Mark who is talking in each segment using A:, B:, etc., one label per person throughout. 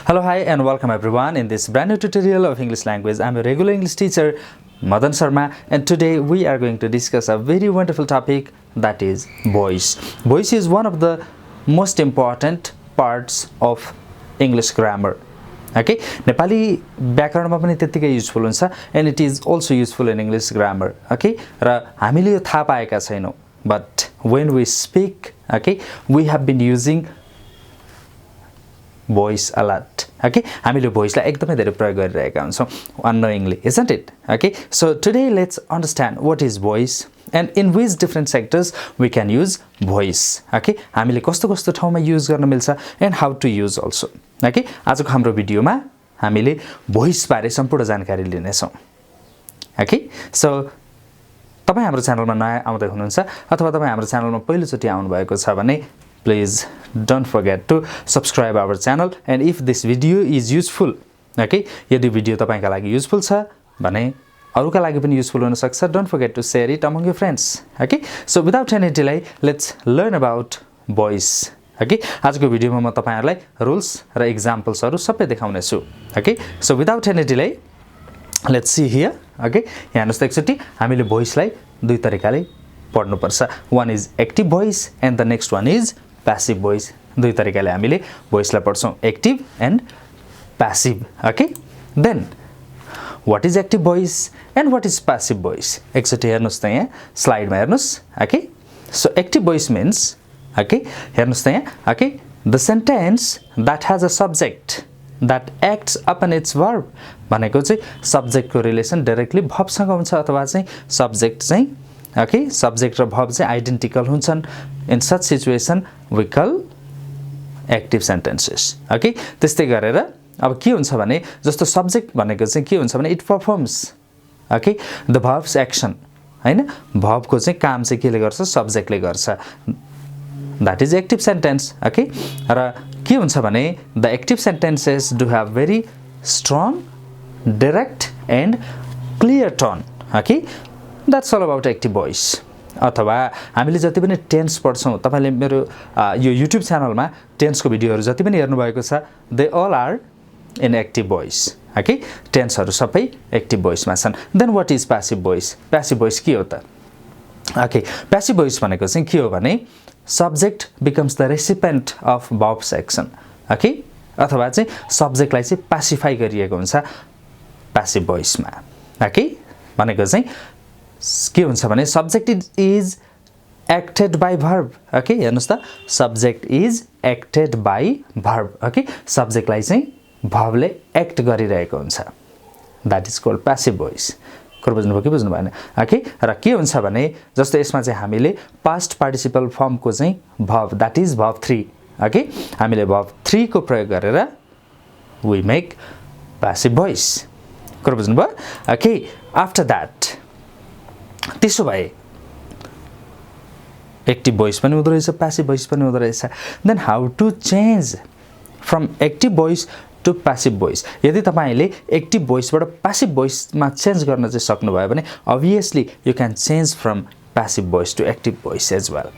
A: Hello, hi, and welcome everyone in this brand new tutorial of English language. I'm a regular English teacher, Madan Sharma, and today we are going to discuss a very wonderful topic, that is voice. Voice is one of the most important parts of English grammar. Okay, Nepali व्याकरणमा पनि त्यतिकै useful हुन्छ and it is also useful in English grammar. Okay, र हामीले यो थाहा पाएका छैनौं, but when we speak, okay, we have been using voice a lot. Okay, हामीले voice लाई एकदमै धेरै प्रयोग गरिरहेका हुन्छौं unknowingly, isn't it? Okay, so today let's understand what is voice and in which different sectors we can use voice. Okay, हामीले कस्तो कस्तो ठाउँमा युज गर्न मिल्छ and how to use also. Okay, आजको हाम्रो भिडियोमा हामीले voice बारे सम्पूर्ण जानकारी लिने छौं. Okay, so तपाई हाम्रो च्यानलमा नयाँ आउँदै हुनुहुन्छ अथवा तपाई हाम्रो च्यानलमा पहिलो चोटी आउनु भएको छ भने please don't forget to subscribe our channel, and if this video is useful, okay, यदि भिडियो तपाईका लागि युजफुल छ भने अरूका लागि पनि युजफुल हुन सक्छ. Don't forget to share it among your friends. Okay, so without any delay, let's learn about voice. Okay, आजको भिडियोमा म तपाईहरुलाई रुल्स र एक्जाम्पल्सहरु सबै देखाउने छु. Okay, so without any delay, let's see here. Okay, यहाँ हेर्नुस् त एकचोटी हामीले voice लाई दुई तरिकाले पढ्नु पर्छ. One is active voice and the next one is passive voice. दुई तरिकाले हामीले voice लाई पढ्छौं, active and passive. Okay, then what is active voice and what is passive voice? एकचोटी हेर्नुस् त यहाँ स्लाइडमा हेर्नुस्. Okay, so active voice means, okay, हेर्नुस् त यहाँ, okay, the sentence that has a subject that acts upon its verb. भनेको चाहिँ सब्जेक्ट को रिलेसन डाइरेक्टली verb सँग हुन्छ अथवा चाहिँ सब्जेक्ट चाहिँ, okay, सब्जेक्ट र verb चाहिँ आइडेन्टिकल हुन्छन्. In such situation we call active sentences. Okay, त्यस्तै गरेर अब के हुन्छ भने जस्तो सब्जेक्ट भनेको चाहिँ के हुन्छ भने it performs, okay, the verb's action, हैन, verb को चाहिँ काम चाहिँ केले गर्छ, सब्जेक्टले गर्छ. That is active sentence. Okay, र के हुन्छ भने the active sentences do have very strong, direct and clear tone. Okay, that's all about active voice. अथवा हामीले जति पनि टेन्स पढ्छौं, तपाईले मेरो यो YouTube च्यानलमा टेन्स को भिडियोहरु जति पनि हेर्नु भएको छ, they all are in active voice. Okay, टेन्सहरु सबै active voice मा छन्. Then what is passive voice? Passive voice के हो त? Okay, passive voice भनेको चाहिँ के हो भने subject becomes the recipient of verb's action. Okay, अथवा चाहिँ सब्जेक्टलाई चाहिँ pacify गरिएको हुन्छ passive voice मा. Okay, भनेको चाहिँ के हुन्छ भने subject is acted by verb. Okay, हेर्नुस् त, subject is acted by verb. Okay, सब्जेक्टलाई चाहिँ verb ले act गरिरहेको हुन्छ. That is called passive voice. कुरा बुझ्नुभयो कि बुझ्नु भएन? Okay, र के हुन्छ भने जस्तो यसमा चाहिँ हामीले past participle form को चाहिँ verb, that is verb 3. Okay, हामीले verb 3 को प्रयोग गरेर we make passive voice. कुरा बुझ्नुभयो? Okay, after that त्यसो भए active voice पनि हुँदो रहेछ, passive voice पनि हुँदो रहेछ. Then how to change from active voice to passive voice? यदि तपाईले active voice बाट passive voice मा चेन्ज गर्न चाहिँ सक्नु भयो भने obviously you can change from passive voice to active voice as well.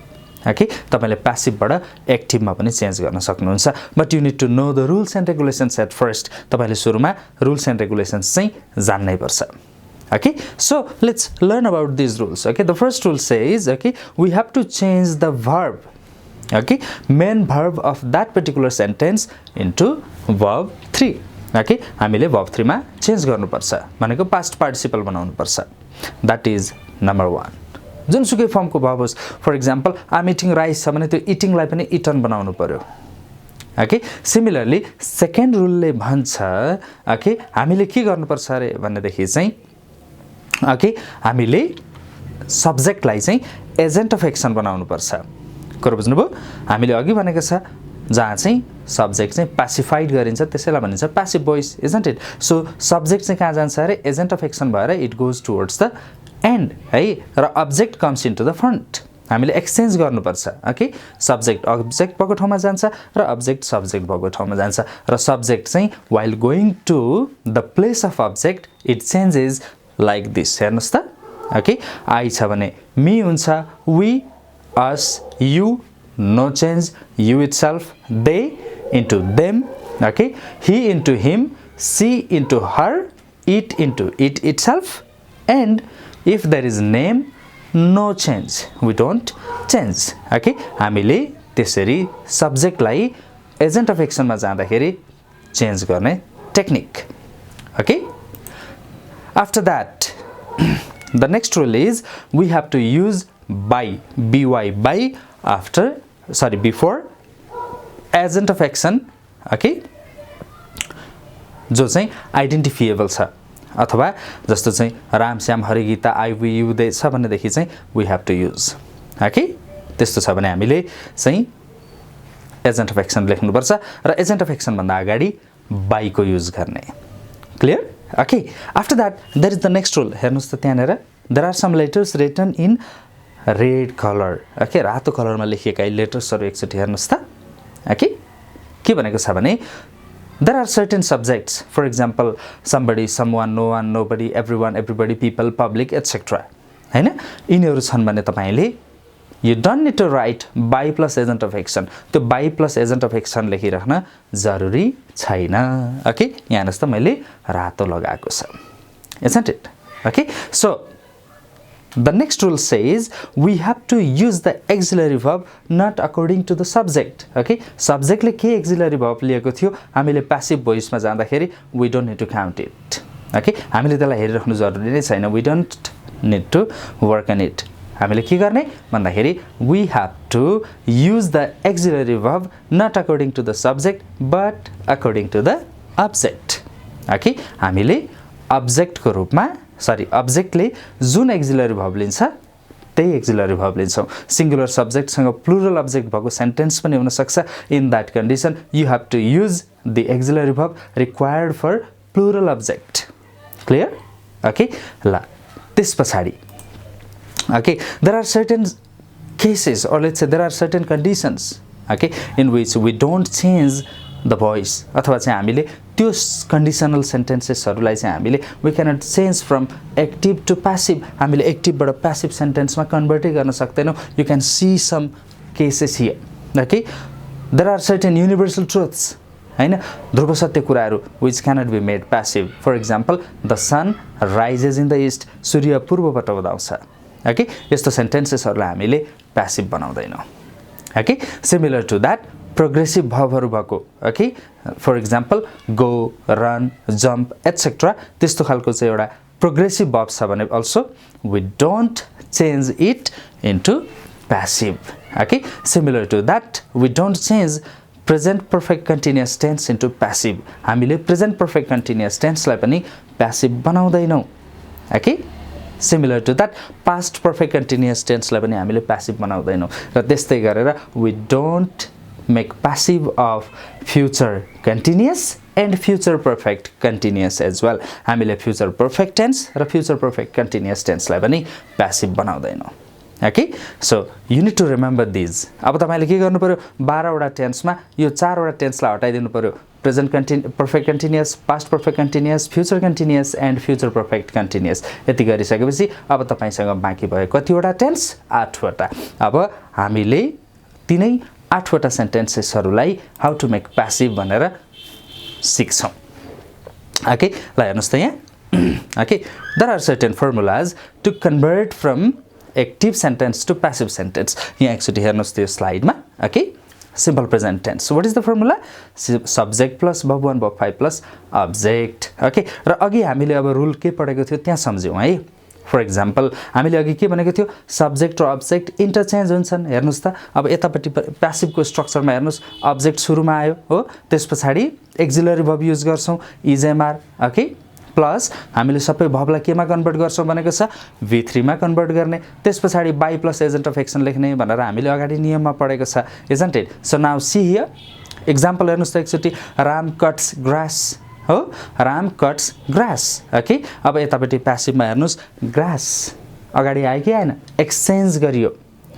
A: Okay, तपाईले passive बाट active मा पनि चेन्ज गर्न सक्नुहुन्छ, but you need to know the rules and regulations at first. तपाईले सुरुमा rules and regulations चाहिँ जान्नै पर्छ. Okay, so let's learn about these rules. Okay, the first rule says, okay, we have to change the verb, okay, main verb of that particular sentence into verb 3. Okay, हामीले verb 3 मा change गर्नुपर्छ, भनेको past participle बनाउनु पर्छ. That is number 1. जुनसुकै form को verb होस्, for example I'm eating rice छ भने त्यो eating लाई पनि eaten बनाउनु पर्यो. Okay, similarly second rule ले भन्छ, okay, हामीले के गर्नुपर्छ रे भन्नेदेखि चाहिँ, okay, हामीले सब्जेक्ट लाई चाहिँ एजेन्ट अफ एक्सन बनाउनु पर्छ. कुरा बुझ्नुभयो? हामीले अघि भनेको छ जहाँ चाहिँ सब्जेक्ट चाहिँ pacified गरिन्छ त्यसैलाई भनिन्छ passive voice, isn't it? So subject चाहिँ कहाँ जान्छ रे, एजेन्ट अफ एक्सन भएर it goes towards the end, है, र object comes into the front. हामीले एक्सचेन्ज गर्नुपर्छ. Okay, सब्जेक्ट अब्जेक्ट भएको ठाउँमा जान्छ र अब्जेक्ट सब्जेक्ट भएको ठाउँमा जान्छ, र सब्जेक्ट चाहिँ while going to the place of object it changes like this. हेर्नुस् त, okay, I छ भने me हुन्छ, we, us, you, no change, you itself, they into them, Okay, he into him, she into her, it into it itself, and if there is name, no change, we don't change. Okay, हामीले त्यसरी सब्जेक्टलाई agent of एक्सनमा जाँदाखेरि change गर्ने technique. Okay, after that the next rule is we have to use by, by before agent of action. Okay, जो चाहिँ आइडेन्टिफिएबल छ अथवा जस्तो चाहिँ Ram Shyam Hari Gita I we you they छ भनेदेखि चाहिँ we have to use. Okay, त्यस्तो छ भने हामीले चाहिँ एजेन्ट अफ एक्सन लेख्नुपर्छ र एजेन्ट अफ एक्सन भन्दा अगाडि बाईको युज गर्ने. Clear? Okay, after that there is the next rule. हेर्नुहोस् त त्यहाँनिर there are some letters written in red colour. Okay, रातो कलरमा लेखिएका लेटर्सहरू एकचोटि हेर्नुहोस् त. ओके, के भनेको छ भने there are certain subjects, for example somebody, someone, no one, nobody, everyone, everybody, people, public, etc. हैन, यिनीहरू छन् भने तपाईले you don't need to write by plus agent of action. त्यो by plus agent of action लेखिराख्न जरुरी छैन. Okay, यहाँ हेर्नुस् त मैले रातो लगाएको छ. Isn't it? Okay, so the next rule says we have to use the auxiliary verb not according to the subject. Okay, subject ले के auxiliary verb लिएको थियो हामीले passive voice मा जाँदाखेरि we don't need to count it. Okay, हामीले त्यसलाई हेरिराख्नु जरुरी नै छैन. We don't need to work on it. हामीले के गर्ने भन्दाखेरि we have to use the auxiliary verb not according to the subject but according to the object. Okay, हामीले object को रूपमा अब्जेक्टले जुन एक्जिलरी भर्ब लिन्छ त्यही एक्जिलरी भर्ब लिन्छौँ. सिंगुलर सब्जेक्टसँग प्लुरल अब्जेक्ट भएको सेन्टेन्स पनि हुन सक्छ. In that condition you have to use the auxiliary verb required for plural object. Clear? Okay, ल त्यसपछि okay there are certain cases or let's say there are certain conditions, okay, in which we don't change the voice. अथवा चाहिँ हामीले त्यो conditional सेन्टेन्सेसहरुलाई चाहिँ हामीले we cannot change from active to passive. हामीले एक्टिभबाट passive सेन्टेन्समा convert गर्न सक्दैनौं. You can see some cases here. Okay, there are certain universal truths, हैन, ध्रुव सत्य कुराहरु which cannot be made passive. For example, the sun rises in the east. सूर्य पूर्वबाट उदाउँछ. Okay, यस्तो सेन्टेन्सेसहरुलाई हामीले passive बनाउँदैनौं. Okay, similar to that progressive भर्बहरु भएको. Okay, for example go, run, jump, etc. त्यस्तो खालको चाहिँ एउटा progressive verb छ भने also we don't change it into passive. Okay, similar to that we don't change present perfect continuous tense into passive. हामीले present perfect continuous tense लाई पनि passive बनाउँदैनौं. Okay, similar to that past perfect continuous tense लाई पनि हामीले passive बनाउँदैनौं. र त्यस्तै गरेर we don't make passive of future continuous and future perfect continuous as well. हामीले future perfect tense र future perfect continuous tense लाई पनि passive बनाउँदैनौं. Okay, so you need to remember these. अब तपाईले के गर्नु पर्यो 12 वटा टेन्समा यो 4 वटा टेन्सलाई हटाइदिनु पर्यो. present perfect continuous, past perfect continuous, future continuous and future perfect continuous. यति गरिसकेपछि अब तपाईसँग बाँकी भयो कतिवटा टेन्स 8 वटा. अब हामीले तिनै 8 वटा सेन्टेन्सेसहरुलाई हाउ टु मेक प्यासिभ भनेर सिक्छौं. ओके, ल हेर्नुस् त यहाँ. Okay, there are certain formulas to convert from active sentence to passive sentence. यहाँ एकचोटि हेर्नुस् त यो स्लाइडमा. ओके, simple present tense. So what is the formula? Subject plus verb 1 verb 5 plus object. Okay, र अघि हामीले अब रुल के पढेको थियो त्यहाँ सम्झ्यौं है. फर एक्जाम्पल हामीले अघि के भनेको थियो सब्जेक्ट र अब्जेक्ट इन्टरचेन्ज हुन्छन्. हेर्नुस् त अब यतापट्टि प्यासिभको स्ट्रक्चरमा हेर्नुस् अब्जेक्ट सुरुमा आयो हो, त्यसपछि एक्जिलरी भर्ब युज गर्छौं is M R. Okay, plus हामीले सबै भर्बलाई केमा कन्भर्ट गर्छौं भनेको छ v3 मा कन्भर्ट गर्ने. त्यसपछि by plus agent of action लेख्ने भनेर हामीले अगाडि नियममा पढेको छ. Isn't it? So now see here example हेर्नुस् त एकचोटि. राम कट्स ग्रास हो, राम कट्स ग्रास. ओके, अब यतापट्टि प्यासिभमा हेर्नुस् ग्रास अगाडि आयो कि आएन? एक्सचेन्ज गरियो.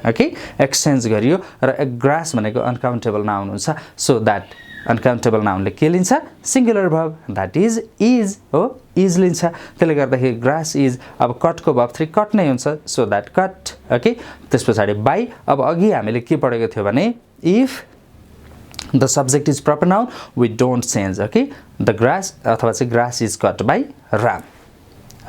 A: ओके, एक्सचेन्ज गरियो र ग्रास भनेको अनकाउन्टेबल नाउन हुन्छ. सो दैट अनकाउन्टेबल नाउनले के लिन्छ? सिंगुलर भर्ब दैट इज हो, इज लिन्छ. त्यसले गर्दाखेरि ग्रास इज. अब कटको भर्ब 3 कट नै हुन्छ. So that cut. ओके, त्यसपछि बाई. अब अघि हामीले के पढेको थियो भने if the subject is proper noun, we don't change. Okay, the grass अथवा चाहिँ grass is cut by Ram.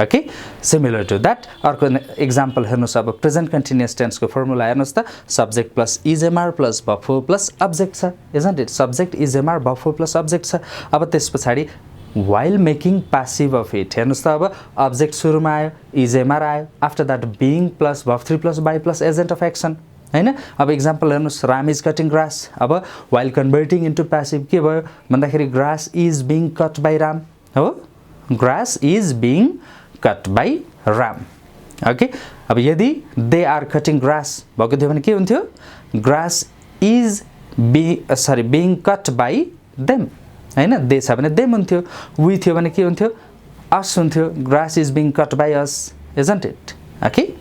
A: Okay, similar to that अर्को example हेर्नुस् अब present continuous tense को formula हेर्नुस् त subject plus is mr plus verb plus object छ, isn't it? subject is mr verb plus object छ. अब त्यसपछि while making passive of it हेर्नुस् त अब object सुरुमा आयो, is mr आयो, after that being plus verb 3 plus by plus agent of action हैन. अब example हेर्नुस् Ram is cutting grass. अब while converting into passive के भयो भन्दाखेरि grass is being cut by Ram हो, grass is being cut by Ram. Okay, अब यदि they are cutting grass भएको थियो भने के हुन्थ्यो, grass is being cut by them हैन. they छ भने them हुन्थ्यो, we थियो भने के हुन्थ्यो, us हुन्थ्यो, grass is being cut by us, isn't it? Okay,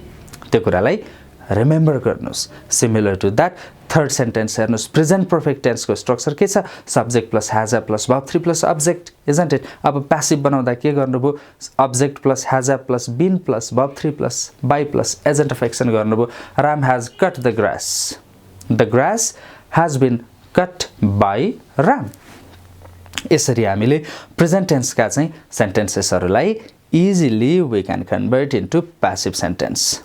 A: त्यो कुरालाई remember गर्नुस्. similar to that third sentence हेर्नुस् present perfect tense को structure के छ, subject plus has a plus verb 3 plus object, isn't it? अब passive बनाउँदा के गर्नुभयो, object plus has a plus been plus verb 3 plus by plus agent of action गर्नुभयो. Ram has cut the grass, the grass has been cut by Ram. यसरी हामीले present tense का चाहिँ sentencesहरूलाई easily we can convert into passive sentence.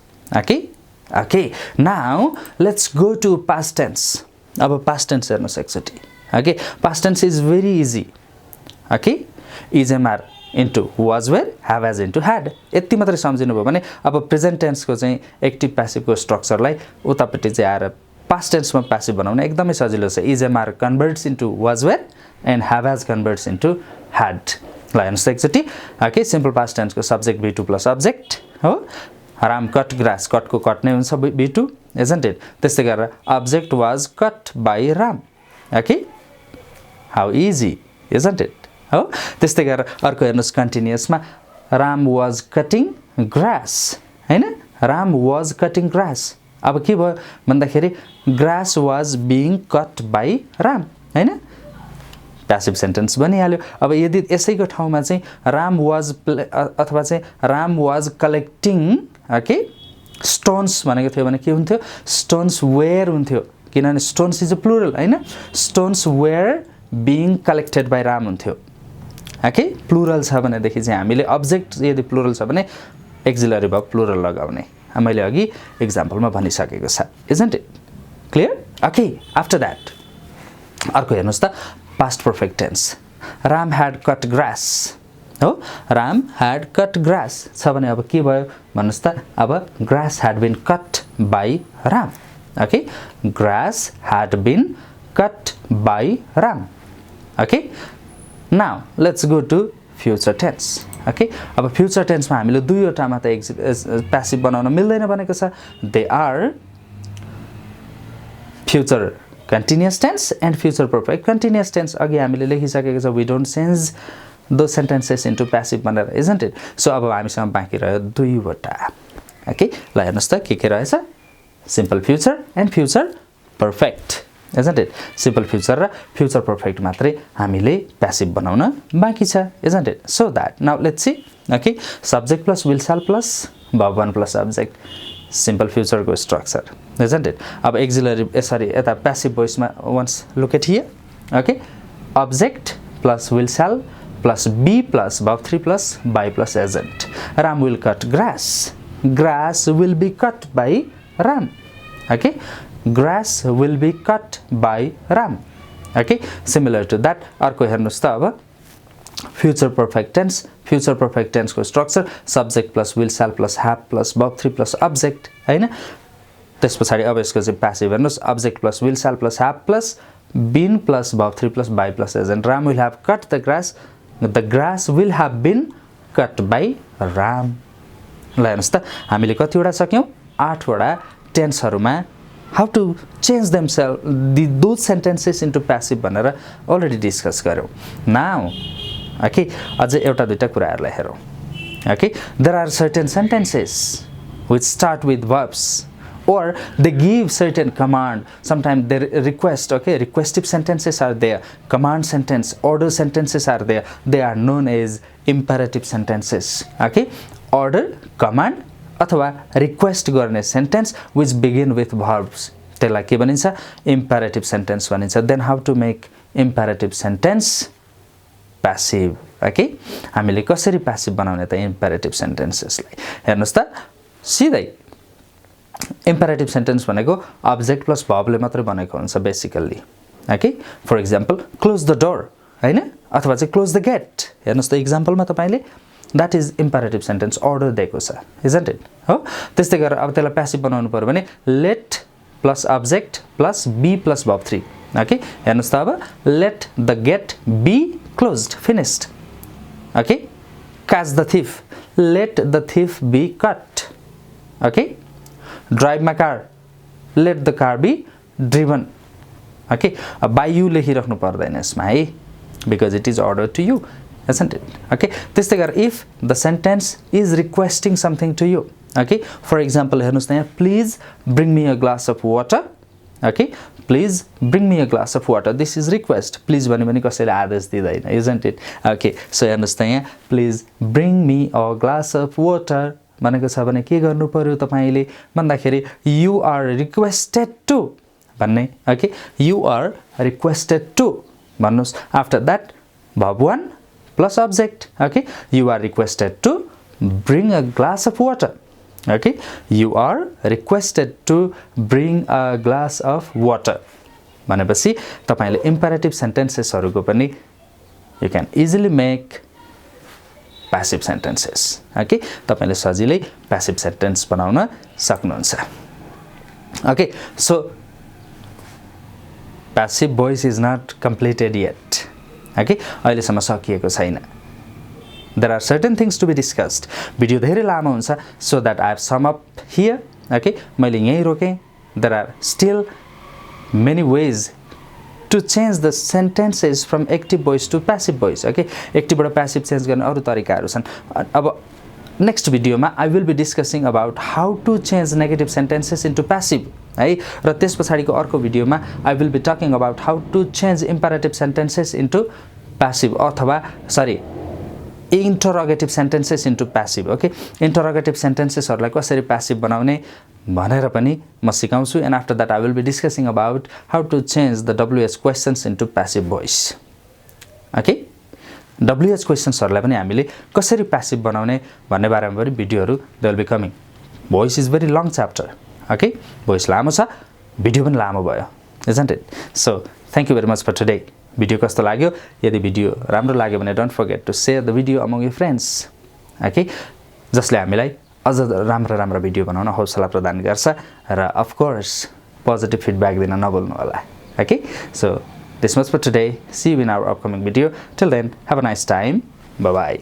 A: Okay, now let's go to past tense. अब past tense हेर्नुस् एकचोटि. Okay, past tense is very easy. Okay, is mr into was were, have as into had. यति मात्रै सम्झिनु भयो भने अब present tense को चाहिँ एक्टिभ पासिभ को स्ट्रक्चरलाई उतापट्टि चाहिँ आएर पास्ट टेन्स मा पासिभ बनाउन एकदमै सजिलो छ. is mr converts into was were and have as converts into had. ल हेर्नुस् एकचोटि. Okay, सिम्पल पास्ट टेन्स को सब्जेक्ट b2 प्लस अब्जेक्ट हो. Ram cut grass, cut को cut नै हुन्छ b2, isn't it? त्यस्तै गरेर object was cut by Ram. Okay, how easy, isn't it? हो. त्यस्तै गरेर अर्को हेर्नुस् continuous मा Ram was cutting grass हैन, Ram was cutting grass. अब के भयो भन्दाखेरि grass was being cut by Ram हैन, passive sentence बनिहाल्यो. अब यदि यसैको ठाउँमा चाहिँ Ram was अथवा चाहिँ Ram was collecting okay stones भनेको थियो भने के हुन्थ्यो, stones were हुन्थ्यो, किनभने stones is a plural हैन, stones were being collected by Ram हुन्थ्यो. okay, plural छ भने देखि चाहिँ हामीले object यदि plural छ भने auxiliary verb plural लगाउने. मैले अघि example मा भनिसकेको छ, isn't it? clear? okay, after that अर्को हेर्नुस् त past perfect tense. Ram had cut grass हो, Ram had cut grass छ भने अब के भयो भन्नुस् त, अब grass had been cut by Ram. okay, grass had been cut by Ram. okay, now let's go to future tense. okay, अब future tense मा हामीले दुईवटा मात्र passive बनाउन मिल्दैन भनेको छ. they are future continuous tense and future perfect continuous tense. अघि हामीले लेखिसकेको छ, we don't change those sentences into passive भनेर, isn't it? so अब हामीसँग बाँकी रह्यो दुईवटा. okay, ल हेर्नुस् त के रहेछ, simple future and future perfect, isn't it? simple future र future perfect मात्रै हामीले passive बनाउन बाँकी छ, isn't it? so that now let's see. okay, subject plus will shall plus verb 1 plus object, simple future को structure, isn't it? अब auxiliary यता passive voice मा once look at here. okay, object plus will shall plus be plus verb 3 plus by plus agent. Ram will cut grass, grass will be cut by Ram. okay, grass will be cut by Ram. okay, similar to that अर्को हेर्नुस् त अब future perfect tense को structure subject plus will shall plus have plus verb 3 plus object हैन. त्यसपछि अब यसको चाहिँ passive हेर्नुस्, object plus will shall plus have plus been plus verb 3 plus by plus agent. Ram will have cut the grass will have been cut by Ram. ल हेर्नुस् त हामीले कतिवटा सक्यौं, 8 वटा टेन्सहरुमा how to change those sentences into passive भनेर already discuss गर्यौं. now okay, अझै एउटा दुईटा कुराहरुलाई हेरौं. okay, there are certain sentences which start with verbs or they give certain command. Sometimes they request, okay, requestive sentences are there, command sentence, order sentences are there. They are known as imperative sentences. okay, order, command अथवा request गर्ने sentence which begin with verbs. त्यसलाई के भनिन्छ imperative sentence भनिन्छ then how to make imperative sentence passive okay हामीले कसरी passive बनाउने त इम्पेरेटिभ सेन्टेन्सेसलाई हेर्नुस् त सिधै इम्पेरेटिभ सेन्टेन्स भनेको अब्जेक्ट प्लस भर्बले मात्रै बनेको हुन्छ basically okay for example close the door हैन अथवा चाहिँ क्लोज द गेट हेर्नुस् त एक्जाम्पलमा तपाईले that is imperative sentence order दिएको छ इजन्ट इट हो त्यस्तै गरेर अब त्यसलाई प्यासिभ बनाउनु पर्यो भने let plus object plus be plus verb 3 okay हेर्नुस् त अब let the gate be closed finished okay catch the thief let the thief be caught okay drive my car let the car be driven okay by you लेखिराख्नु पर्दैन यसमा है because it is ordered to you isn't it okay त्यस्तै गरेर if the sentence is requesting something to you okay for example हेर्नुस् त यहाँ please bring me a glass of water okay please bring me a glass of water this is request please भन्यो भने कसैले आदेश दिदैन isn't it okay so हेर्नुस् त यहाँ please bring me a glass of water भनेको छ भने के गर्नु पर्यो तपाईले भन्दाखेरि you are requested to भन्ने okay you are requested to भन्नुस् after that verb 1 plus object okay you are requested to bring a glass of water okay you are requested to bring a glass of water भनेपछि तपाईले imperative सेन्टेन्सेसहरुको पनि you can easily make passive sentences okay तपाईले सजिलै passive sentence बनाउन सक्नुहुन्छ okay so passive voice is not completed yet okay अहिले सम्म सकिएको छैन there are certain things to be discussed video धेरै लामो हुन्छ so that I have sum up here okay मैले यही रोके there are still many ways to change the sentences from active voice to passive voice okay active बाट passive change गर्ने अरु तरिकाहरु छन् अब next video मा I will be discussing about how to change negative sentences into passive है र त्यसपछाडीको अर्को भिडियोमा I will be talking about how to change imperative sentences into passive अथवा sorry interrogative sentences into passive okay interrogative sentences हरुलाई कसरी passive बनाउने भनेर पनि म सिकाउँछु and after that I will be discussing about how to change the WH questions into passive voice okay WH questions हरुलाई पनि हामीले कसरी passive बनाउने भन्ने बारेमा पनि भिडियोहरु they will be coming voice is very long chapter okay voice लामो छ भिडियो पनि लामो भयो isn't it so thank you very much for today video कस्तो लाग्यो यदि भिडियो राम्रो लाग्यो भने don't forget to share the video among your friends okay जसले हामीलाई अझ राम्रो भिडियो बनाउन हौसला प्रदान गर्छ र अफ कोर्स पोजिटिभ फिडब्याक दिन नभुल्नु होला okay so this much for today see you in our upcoming video till then have a nice time bye by